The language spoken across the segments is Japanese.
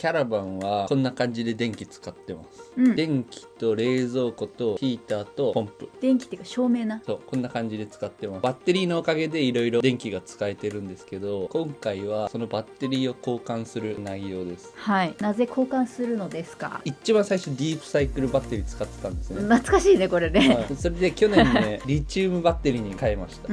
キャラバンはこんな感じで電気使ってます、電気と冷蔵庫とヒーターとポンプ。電気っていうか照明な。そう、こんな感じで使ってます。バッテリーのおかげでいろいろ電気が使えてるんですけど、今回はそのバッテリーを交換する内容です。はい。なぜ交換するのですか？一番最初ディープサイクルバッテリー使ってたんですね。懐かしいねこれね、はい、それで去年ねリチウムバッテリーに変えました。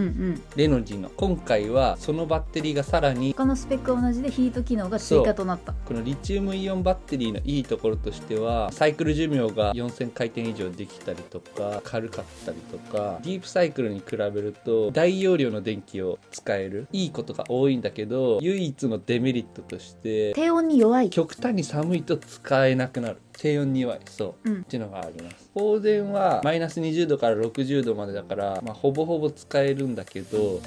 レノジーの。今回はそのバッテリーがさらに他のスペックは同じでヒート機能が追加となった。このリチウムイオンバッテリーのいいところとしては、サイクル寿命が4000回転以上できたりとか、軽かったりとか、ディープサイクルに比べると大容量の電気を使えるいいことが多いんだけど、唯一のデメリットとして低温に弱い。極端に寒いと使えなくなる。低温に弱い。そう、っていうのがあります。放電はマイナス20度から60度までだから、ほぼほぼ使えるんだけど、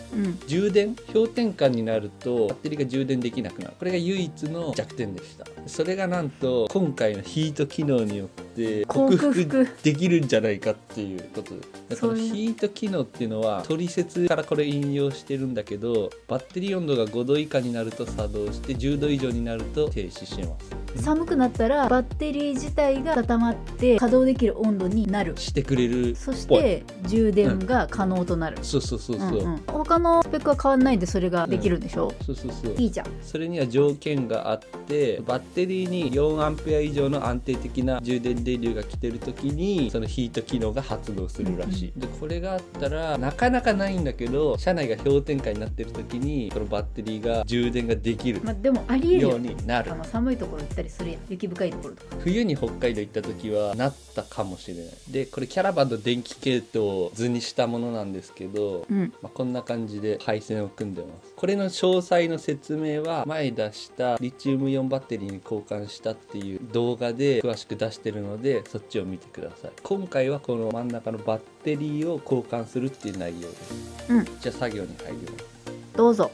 充電氷点下になるとバッテリーが充電できなくなる。これが唯一の弱点でした。それがなんと今回のヒート機能によって克服できるんじゃないかっていうことです。だからヒート機能っていうのはトリセツからこれ引用してるんだけど、バッテリー温度が5度以下になると作動して10度以上になると停止します。寒くなったらバッテリー自体が温まって稼働できる温度になるしてくれる。そして充電が可能となる、そうそうそうそう、他のスペックは変わんないんでそれができるんでしょ、そうそうそう、いいじゃん。それには条件があって、バッテリーに4アンペア以上の安定的な充電電流が来てる時にそのヒート機能が発動するらしい、でこれがあったらなかなかないんだけど、車内が氷点下になってる時にこのバッテリーが充電ができる、でもありえるようになる。寒いところ行ったりするやん、雪深いところとか。冬に北海道行った時はなったかもしれない。でこれキャラバンの電気系統を図にしたものなんですけど、こんな感じで配線を組んでます。これの詳細の説明は前出したリチウムイオンバッテリーに交換したっていう動画で詳しく出してるので、そっちを見てください。今回はこの真ん中のバッテリーを交換するっていう内容です。じゃあ作業に入ります。どうぞ。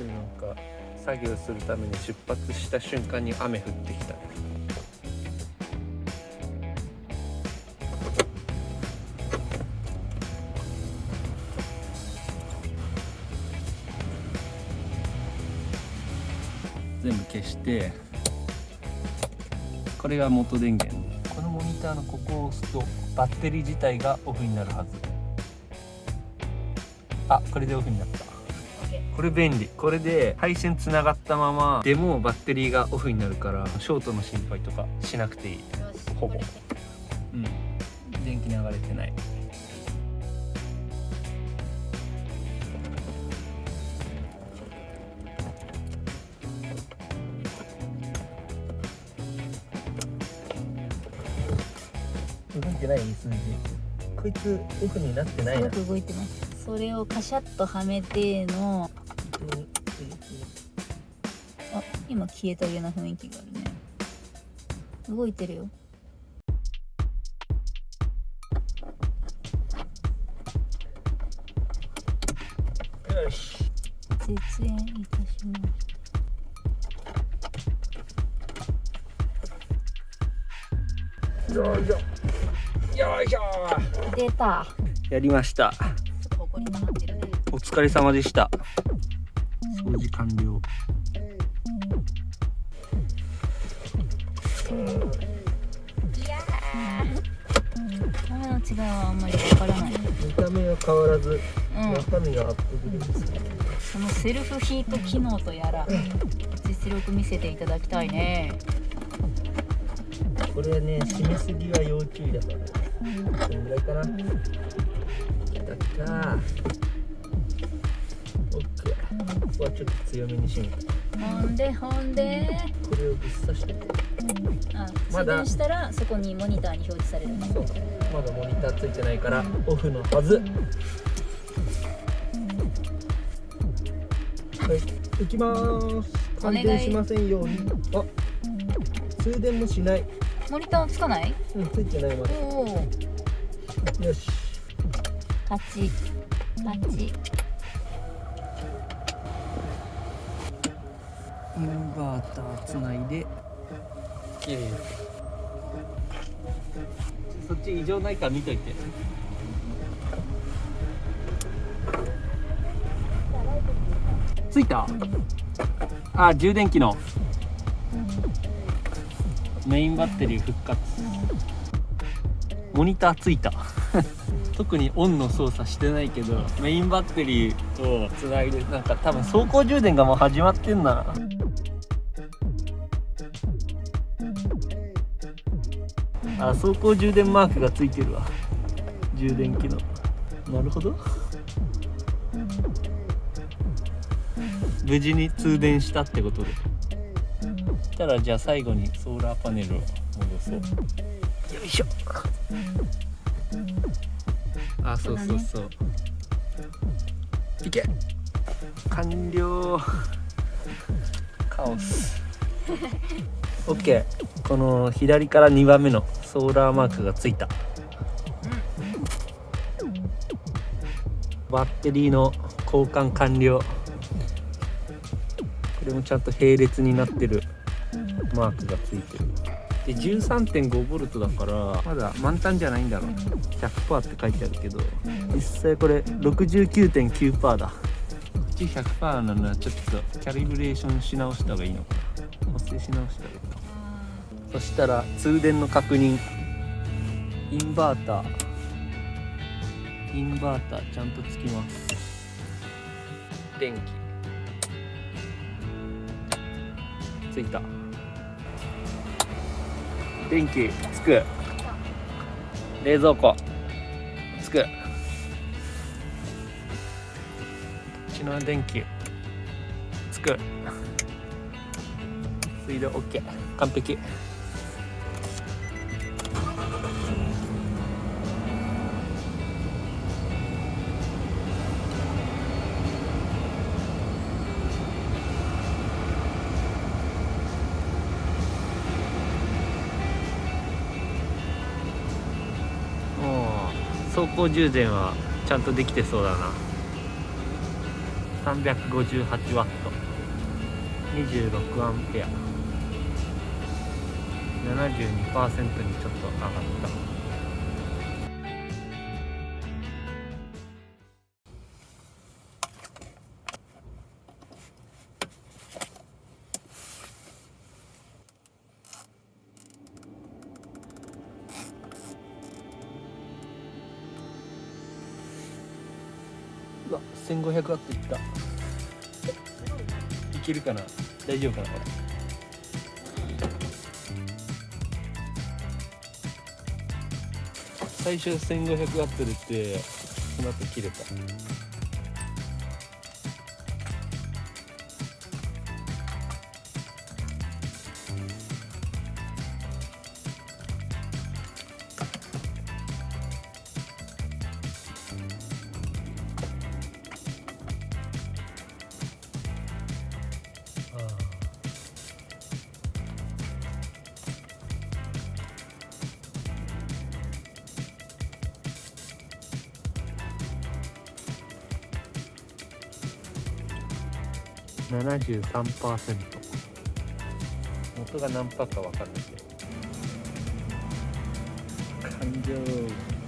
なんか作業するために出発した瞬間に雨降ってきた。全部消して、これが元電源。このモニターのここを押すとバッテリー自体がオフになるはず。あ、これでオフになった。これ便利。これで配線つながったままでもバッテリーがオフになるから、ショートの心配とかしなくていい。ほぼ電気流れてない。動いてない数字。こいつオフになってないな。すごく動いてます。それをカシャッとはめての、あ、今消えたような雰囲気があるね。動いてるよ。よし。実演いたしました。よいしょ。よいしょ。出た。やりました。お疲れ様でした。掃除完了。見た目の違いはあんまりわからない。見た目は変わらず、中身がアップグレードですね。そのセルフヒート機能とやら、実力見せていただきたいね。これはね、締めすぎは要注意だから。このぐらいかな。きたきた。オッケー。ここはちょっと強めに締めた。ほんでこれをぶっ刺して。まだしたらそこにモニターに表示されるね。そう。まだモニターついてないからオフのはず。はい、行きまーす。感電しませんように。あ、通電もしない。モニターつかない？ついてないまだ。よし。パチ。インバーターつないで。そっち異常ないから見といて。ついた。あ、充電機能。メインバッテリー復活。モニターついた。特にオンの操作してないけど、メインバッテリーをつないで、なんか多分走行充電がもう始まってんな。あ、走行充電マークがついてるわ。充電機能。なるほど。無事に通電したってことで。そしたらじゃあ最後にソーラーパネルを戻そう。よいしょ。あ、そうそうそう。いけ。完了。カオス。OK。この左から2番目のソーラーマークがついた。バッテリーの交換完了。これもちゃんと並列になってるマークがついてる。で 13.5V だからまだ満タンじゃないんだろう。 100% って書いてあるけど、実際これ 69.9% だ。こっち 100% なのはちょっとキャリブレーションし直した方がいいのかな。補正し直した方がいいかな。そしたら通電の確認。インバーターちゃんとつきます。電気ついた。電気つく。冷蔵庫つく。こっちの電気つく。水道 OK 完璧。走行充電はちゃんとできてそうだな。358ワット、26アンペア、72% にちょっと上がった。うわ、1500ワットいった。いけるかな、大丈夫かな。これ最初1500ワット出て、その後切れた。73%。元が何パーか分かんないけど。完了。